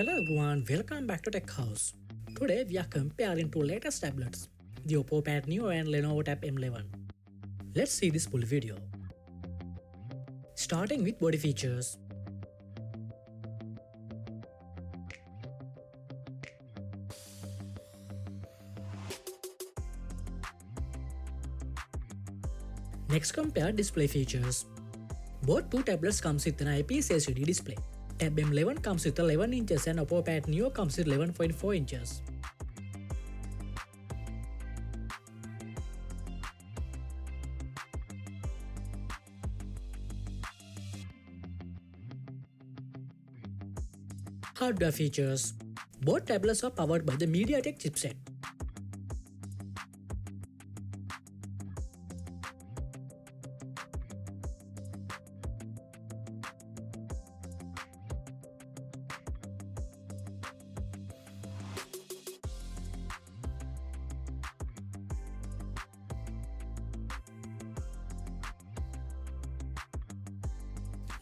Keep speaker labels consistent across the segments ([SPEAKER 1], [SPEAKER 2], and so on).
[SPEAKER 1] Hello everyone, welcome back to Tech House. Today we are comparing two latest tablets, the Oppo Pad Neo and Lenovo Tab M11. Let's see this full video. Starting with body features. Next, compare display features. Both two tablets comes with an IPS LCD display. Tab M11 comes with 11 inches and Oppo Pad Neo comes with 11.4 inches. Hardware features. Both tablets are powered by the Mediatek chipset.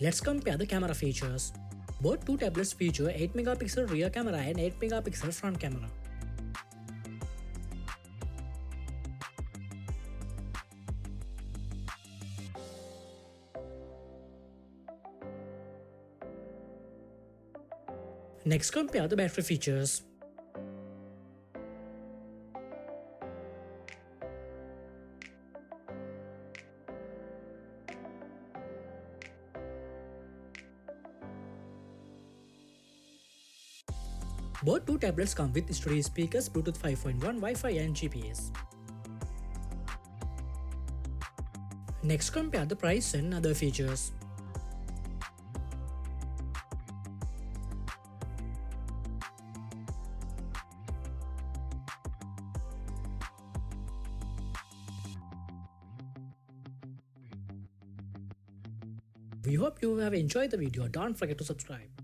[SPEAKER 1] Let's compare the camera features. Both two tablets feature 8MP rear camera and 8MP front camera. Next, compare the battery features. Both two tablets come with stereo speakers, Bluetooth 5.1, Wi-Fi and GPS. Next, compare the price and other features. We hope you have enjoyed the video. Don't forget to subscribe.